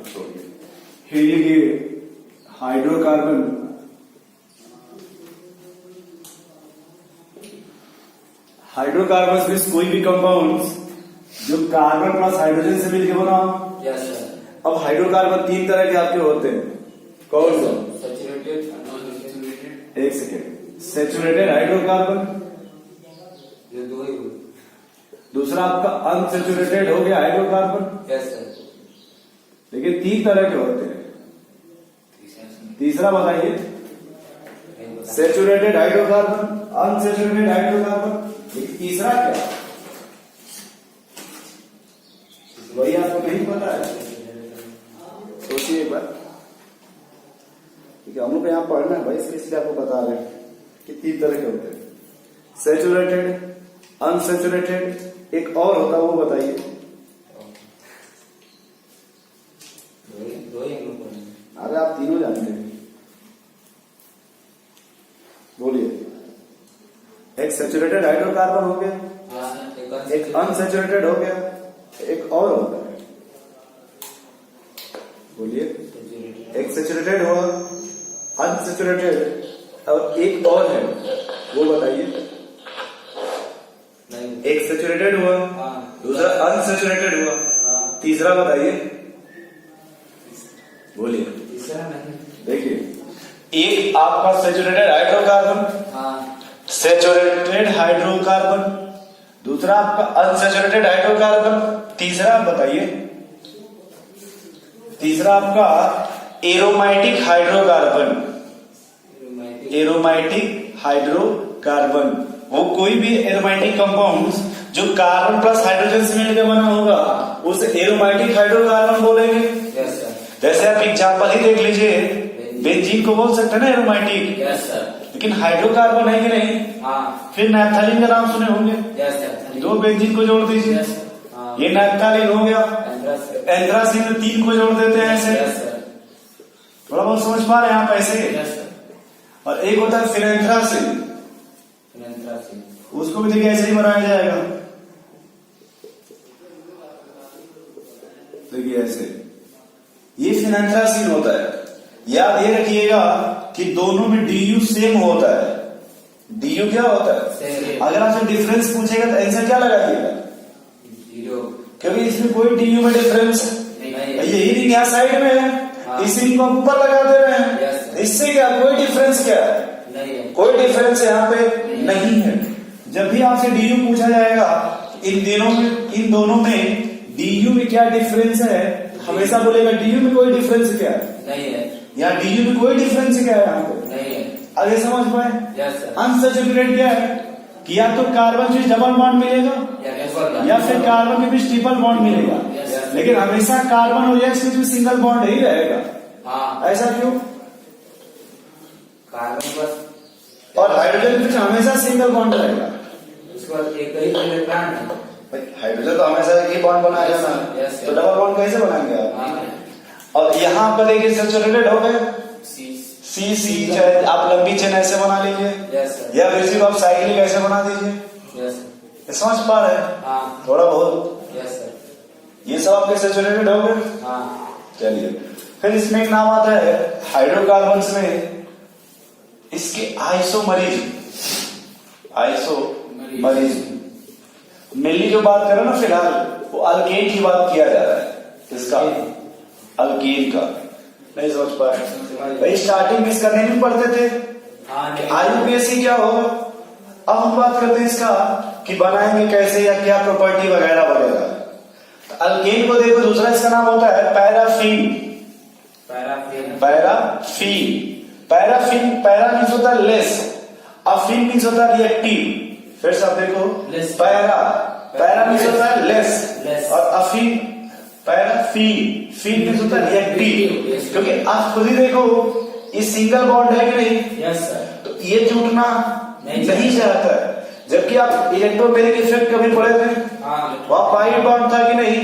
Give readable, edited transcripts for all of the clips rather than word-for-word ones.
फिर ये hydrocarbon hydrocarbon में कोई भी कंपाउंड जो कार्बन प्लस हाइड्रोजन से मिलकर बना हो। Yes sir. अब हाइड्रोकार्बन 3 तरह के आपके होते हैं, कौन सा? Saturated, unsaturated. एक सेकेंड, सैचुरेटेड हाइड्रोकार्बन, ये दो ही। दूसरा आपका अनसैचुरेटेड हो गया हाइड्रोकार्बन। Yes sir. लेकिन 3 तरह के होते हैं। तीसरा बताइए। सैचुरेटेड हाइड्रोकार्बन, अनसैचुरेटेड हाइड्रोकार्बन, तीसरा क्या? वही आपको नहीं पता है? सोचिए एक बार, ठीक है, हम लोग यहाँ पढ़ना है भाई, इसलिए आपको बता रहे हैं कि 3 तरह के होते हैं, सैचुरेटेड, अनसैचुरेटेड, एक और होता है वो बताइए। अरे आप तीनों जानते हैं, बोलिए। एक सैचुरेटेड हाइड्रोकार्बन हो गया, एक अनसैचुरेटेड हो गया, एक और होता है, बोलिए। एक सैचुरेटेड हुआ, अनसैचुरेटेड, और एक और है, वो बताइए। एक सैचुरेटेड हुआ, दूसरा अनसैचुरेटेड हुआ, तीसरा बताइए, बोलिए। तीसरा नहीं। देखिए, एक आपका सैचुरेटेड हाइड्रोकार्बन, सैचुरेटेड हाइड्रोकार्बन, दूसरा आपका अनसैचुरेटेड हाइड्रोकार्बन, तीसरा बताइए, तीसरा आपका एरोमेटिक हाइड्रोकार्बन। एरोमेटिक हाइड्रोकार्बन वो कोई भी एरोमेटिक कंपाउंड जो कार्बन प्लस हाइड्रोजन से मिलकर बना होगा उसे एरोमेटिक हाइड्रोकार्बन बोलेंगे। Yes sir. जैसे आप एग्जाम्पल ही देख लीजिए, बेंजीन को बोल सकते हैं ना एरोमेटिक। Yes sir. लेकिन हाइड्रोकार्बन है कि नहीं? हाँ। फिर नैप्थलीन का नाम सुने होंगे। Yes sir. 2 बेंजीन को जोड़ दीजिए, ये नैप्थलीन हो गया। एंथ्रासीन में 3 को जोड़ देते हैं ऐसे। Yes sir. थोड़ा बहुत समझ पा रहे हैं आप ऐसे? Yes sir. और एक होता है फिनेंथ्रासीन, उसको भी देखिए ऐसे ही बनाया जाएगा, देखिए ऐसे, ये फिनेंथ्रासीन होता है। याद ये रखिएगा कि दोनों में डीयू सेम होता है। डीयू क्या होता है? अगर आपसे डिफरेंस पूछेगा तो आंसर क्या लगाइएगा? 0, क्योंकि इसमें कोई डीयू में डिफरेंस यही रिंग यहाँ साइड में है, इस रिंग को ऊपर लगा दे रहे हैं, इससे क्या कोई डिफरेंस क्या है? कोई डिफरेंस यहाँ पे नहीं है। जब भी आपसे डीयू पूछा जाएगा इन दोनों में डीयू में क्या डिफरेंस है, हमेशा बोलेगा डीयू में कोई डिफरेंस क्या है? नहीं है। यहाँ डीयू में कोई डिफरेंस क्या है? यहाँ पे नहीं है। आगे समझ पाए? अनसैचुरेटेड क्या है कि या तो कार्बन से डबल बॉन्ड मिलेगा या फिर कार्बन के बीच ट्रिपल बॉन्ड मिलेगा, लेकिन हमेशा कार्बन और एक्स के बीच सिंगल बॉन्ड ही रहेगा। ऐसा क्यों? कार्बन प्लस और हाइड्रोजन के बीच हमेशा सिंगल बॉन्ड रहेगा। उसके बाद एक ही इलेक्ट्रॉन है। हाइड्रोजन तो हमेशा एक ही बॉन्ड बनाया जाता है, तो डबल बॉन्ड कैसे बनाएंगे आप? और यहाँ पर देखिए सैचुरेटेड हो गए, सी सी चाहे आप लंबी चेन ऐसे बना लीजिए, या फिर आप साइक्लिक ऐसे बना दीजिए। समझ पा रहे हैं? थोड़ा बहुत। ये सब आपके सैचुरेटेड हो गए। चलिए, फिर इसमें एक नाम आता है हाइड्रोकार्बन्स में, इसके आइसोमरीज। आइसोमरीज मेनली जो बात करें ना फिलहाल, वो अल्केन की बात किया जा रहा है। किसका? अल्केन का। नहीं समझ पाए भाई? स्टार्टिंग में इसका नहीं पढ़ते थे आईयूपीएसी क्या होगा। अब हम बात करते हैं इसका कि बनाएंगे कैसे या क्या प्रॉपर्टी वगैरह वगैरह। तो अल्केन को देखो, दूसरा इसका नाम होता है पैराफीन। पैराफीन पैरा मीन्स होता है लेस, अफीन मीन्स होता है रिएक्टिव। फिर सब देखो, पैरा मीन्स होता है लेस और अफीन फीन मीन्स होता है रिएक्टिव। क्योंकि आप खुद ही देखो ये सिंगल बॉन्ड है कि नहीं? Yes sir. तो ये टूटना नहीं चाहता है, जबकि आप इलेक्ट्रोमेग्नेटिक इफेक्ट कभी पढ़े थे? वहां पाई बॉन्ड था कि नहीं?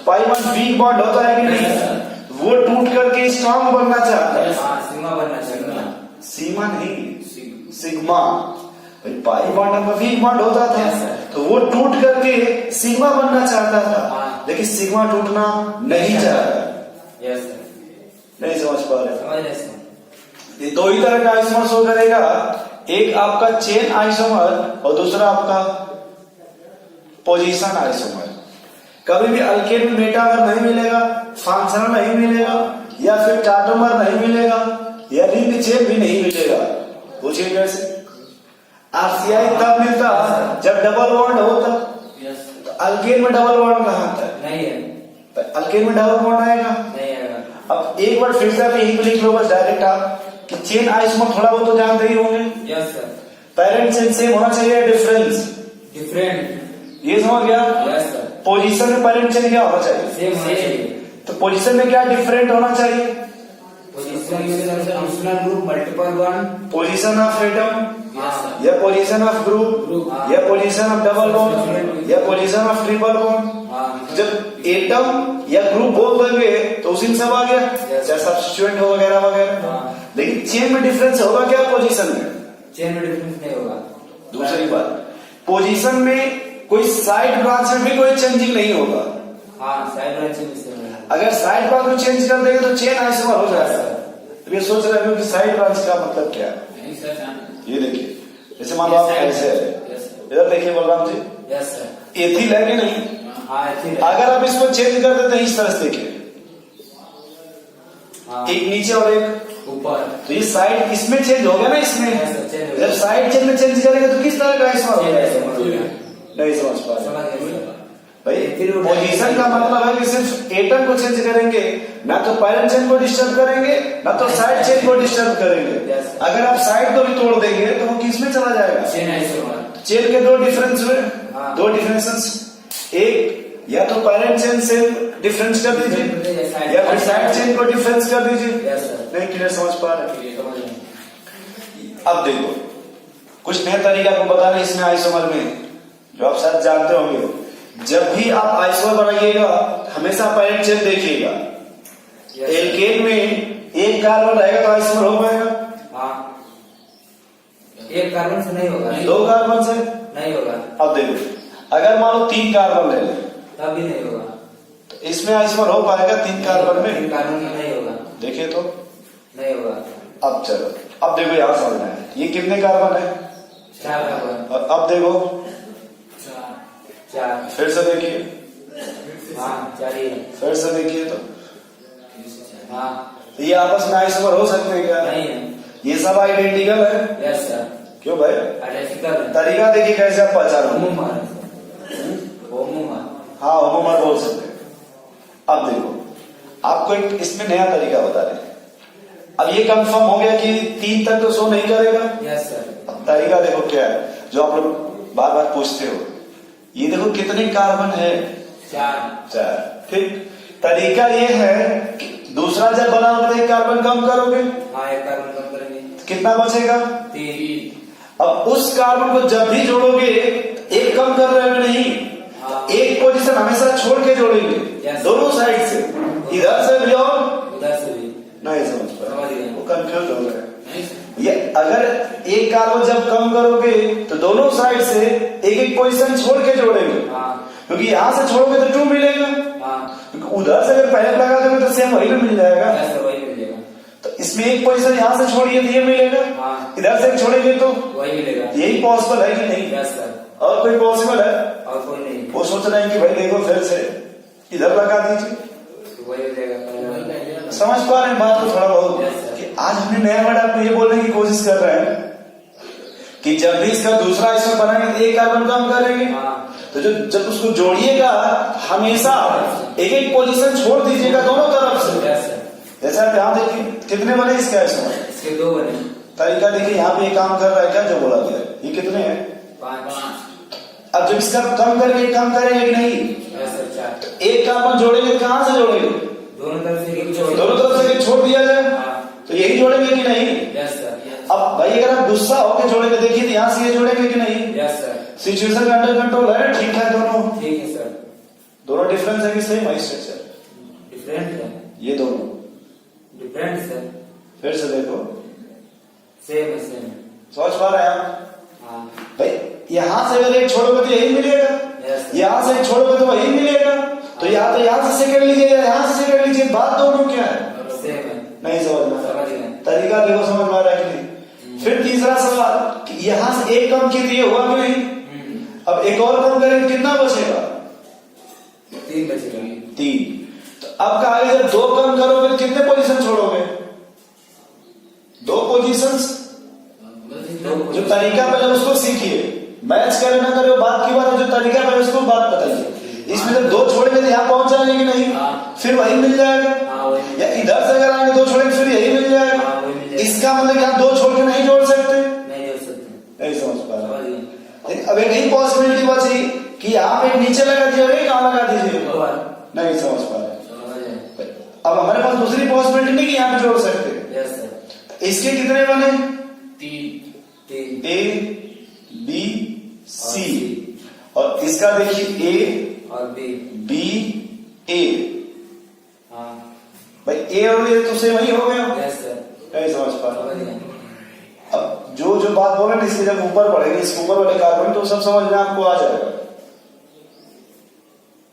पाई बॉन्ड वीक बॉन्ड होता है कि नहीं? वो टूट करके स्ट्रॉन्ग बनना चाहता है। सीमा नहीं, सिग्मा। पाई बॉन्ड में वीक बॉन्ड होता था, तो वो टूट करके सिग्मा बनना चाहता था, लेकिन सिग्मा टूटना नहीं चाहता। Yes sir. नहीं समझ पा रहे? समझ रहे सर। ये दो ही तरह का आइसोमर शो करेगा, एक आपका चेन आइसोमर और दूसरा आपका पोजीशन आइसोमर। कभी भी अल्केन में मेटामर नहीं मिलेगा, फंक्शनल नहीं मिलेगा, या फिर टाटोमर नहीं मिलेगा, या रिंग चेन भी नहीं मिलेगा। पूछिए कैसे? आरसीआई तब मिलता जब डबल बॉन्ड होता। तो अल्केन में डबल बॉन्ड कहाँ था? नहीं है। तो अल्केन में डबल बॉन्ड आएगा नहीं आएगा। अब एक बार फिर से आप यही पे लिख लो बस डायरेक्ट आप कि चेन आइसोमर थोड़ा बहुत तो जानते ही होंगे। Yes sir. Parent chain same होना चाहिए, डिफरेंस डिफरेंट। ये समझ गया? Yes sir. पोजीशन में पेरेंट चेन क्या होना चाहिए? सेम होना चाहिए। तो पोजीशन में क्या डिफरेंट होना चाहिए? Functional group multiple one. Position of atom yes sir. या पोजीशन ऑफ ग्रुप या पोजीशन ऑफ डबल बॉन्ड या पोजीशन ऑफ ट्रिपल बॉन्ड। हाँ। जब एटम या ग्रुप बोल देंगे तो उसी में सब आ गया, चाहे सब्स्टिट्यूएंट हो वगैरह वगैरह। हाँ। लेकिन चेन में डिफरेंस होगा क्या पोजीशन में? चेन में डिफरेंस नहीं होगा। दूसरी बात, पोजीशन में कोई साइड ब्रांच में भी कोई चेंजिंग नहीं होगा। हाँ, साइड ब्रांच में सेम है। अगर साइड ब्रांच में चेंज कर देंगे तो चेन आइसोमर हो जाएगा। तो ये सोच रहे हो कि साइड ब्रांच का मतलब क्या है? नहीं सर। ये देखिए, जैसे मान लो आप ऐसे है, इधर देखिए Balram ji, yes sir. Ethyl है कि नहीं? हाँ, एथिल है। अगर आप इसको चेंज कर देते हैं इस तरह से देखिए, हाँ। एक नीचे और एक ऊपर, तो ये साइड इसमें चेंज हो गया ना, इसमें Yes, sir, change हो गया। जब साइड चेंज में चेंज करेंगे तो किस तरह का आइसोमर हो जाएगा? नहीं समझ पा रहे समझ गए सर। भाई। पोजीशन का मतलब है कि सिर्फ एटम को चेंज करेंगे, ना तो पैरेंट चेन को डिस्टर्ब करेंगे, ना तो साइड चेन को डिस्टर्ब करेंगे। Yes, sir। अगर आप साइड को भी तोड़ देंगे तो वो किस में चला जाएगा? Chain isomer. चेन के दो डिफरेंस हुए, हाँ। दो डिफरेंसेस, एक या तो पैरेंट चेन से डिफरेंस कर दीजिए या फिर साइड चेन को डिफरेंस कर दीजिए। Yes sir. नहीं क्लियर समझ पा रहे? समझ गए। अब देखो कुछ नया तरीका आपको बता रहे इसमें आइसोमर में, जो आप शायद जानते होंगे। जब भी आप आइसोमर बनाइएगा हमेशा पैरेंट चेन देखिएगा। एल्केन में एक कार्बन रहेगा तो आइसोमर हो पाएगा? हाँ, एक कार्बन से नहीं होगा। दो कार्बन से नहीं होगा। अब देखो, अगर मान लो 3 कार्बन ले लें तब भी नहीं होगा। तो इसमें आइसोमर हो पाएगा 3 कार्बन में? तीन कार्बन में नहीं होगा। देखिए तो नहीं होगा। अब चलो, अब देखो यहां समझना है, ये कितने कार्बन है? 4 कार्बन। और अब देखो 4। फिर से देखिए, हाँ, 4 ही है। फिर से देखिए तो हाँ, ये आपस में आइसोमर हो सकते हैं क्या? नहीं है। ये सब आइडेंटिकल है। Yes sir. क्यों भाई? आइडेंटिकल है। तरीका देखिए कैसे आप पहचानोगे। होमोमर है सर। होमोमर। हाँ होमोमर बोल सकते हैं। अब देखो आपको एक इसमें नया तरीका बता रहे हैं। अब ये कंफर्म हो गया कि 3 तक तो शो नहीं करेगा। Yes sir. अब तरीका देखो क्या है जो आप लोग बार बार पूछते हो। ये देखो कितने कार्बन है? 4। ठीक, तरीका ये है कि दूसरा जब बनाओगे तो 1 कार्बन कम करोगे। हाँ, 1 कार्बन कम करेंगे तो कितना बचेगा? 3। अब उस कार्बन को जब भी जोड़ोगे, एक कम कर रहे हो नहीं, हाँ। एक पोजीशन हमेशा छोड़ के जोड़ेंगे। Yes. दोनों साइड से, इधर से भी और उधर से भी। नहीं समझ पा समझ गए। वो कंफ्यूज हो गए। ये अगर एक कार्बन जब कम करोगे तो दोनों साइड से एक एक पोजीशन छोड़ के जोड़ेंगे। हाँ। क्योंकि यहां से छोड़ोगे तो 2 मिलेगा, हाँ। क्योंकि उधर से अगर पहले लगा दोगे तो सेम वही में मिल जाएगा। यस सर, वही मिलेगा। तो इसमें एक पोजीशन यहां से छोड़िए तो ये मिलेगा। हाँ। इधर से छोड़ेंगे तो वही मिलेगा। यही पॉसिबल है कि नहीं? Yes sir. और कोई पॉसिबल है? और कोई नहीं। वो सोच रहे हैं कि भाई देखो फिर से इधर लगा दीजिए। तो वही मिलेगा। समझ पा रहे हैं बात को थोड़ा बहुत? Yes, sir. कि आज हमने नया वर्ड आपको ये बोलने की कोशिश कर रहे हैं कि जब भी इसका दूसरा आइसोमर बनाएंगे तो 1 कार्बन कम करेंगे। हाँ। तो जब उसको जोड़िएगा हमेशा एक एक पोजीशन छोड़ दीजिएगा दोनों तरफ से। Yes sir. जैसे आप यहाँ देखिए कितने बने इसके आइसोमर? इसके 2 बने। तरीका देखिए यहाँ पे ये काम कर रहा है क्या जो बोला गया है? ये कितने हैं? 5। अब जब इसका कम करेंगे कम करेंगे कि नहीं? Yes sir. 4। 1 कार्बन जोड़ेंगे कहां से जोड़ेंगे? दोनों तरफ से एक छोड़। दोनों तरफ से एक छोड़ दिया जाए हाँ। तो यही जोड़ेंगे कि नहीं? Yes sir. अब भाई अगर आप गुस्सा होकर जोड़ेंगे देखिए तो यहाँ से ये जोड़ेंगे कि नहीं? Yes sir. Situation under control है, ठीक है दोनों? ठीक है सर। दोनों डिफरेंस है कि सेम है स्ट्रक्चर? डिफरेंट है। ये दोनों डिफरेंट सर। फिर से देखो, सेम है। सेम। समझ पा रहे हैं आप? हाँ। भाई यहाँ से अगर एक छोड़ोगे तो यही मिलेगा, यस। यहाँ से एक छोड़ोगे तो वही मिलेगा। तो या तो यहाँ से सेकंड लीजिए या यहाँ से सेकंड लीजिए, बात दोनों क्या कम की थी, हुआ कि नहीं? अब एक और कम करें कितना बचेगा? 3 बचेगा। 3। तो अब कहा जब 2 कम करोगे कितने पोजीशन छोड़ोगे? 2 पोजीशंस। जो तरीका पहले उसको सीखिए, मैच करे ना करे बात की बात है, जो तरीका पहले उसको बात बताइए। इसमें जब 2 छोड़ेंगे तो यहाँ पहुंच जाएंगे कि नहीं? फिर वही मिल जाएगा। या इधर से अगर आएंगे 2 छोड़ेंगे फिर यही मिल जाएगा। इसका मतलब यहाँ 2 छोड़ के नहीं जोड़ सकते, नहीं समझ पा रहे। अब एक यही पॉसिबिलिटी बची कि आप एक नीचे लगा दिए और एक कहाँ लगा दीजिए, नहीं समझ पा रहे। अब हमारे पास दूसरी पॉसिबिलिटी नहीं कि यहाँ पे जोड़ सकते। इसके कितने बने? 3 A B C, और इसका देखिए A और B A। भाई A और A तो सेम ही हो गया, नहीं समझ पा रहे। अब जो जो बात बोले ना इसके जब ऊपर पढ़ेंगे, इसके ऊपर वाले कार्बन तो सब समझ में आपको आ जाएगा।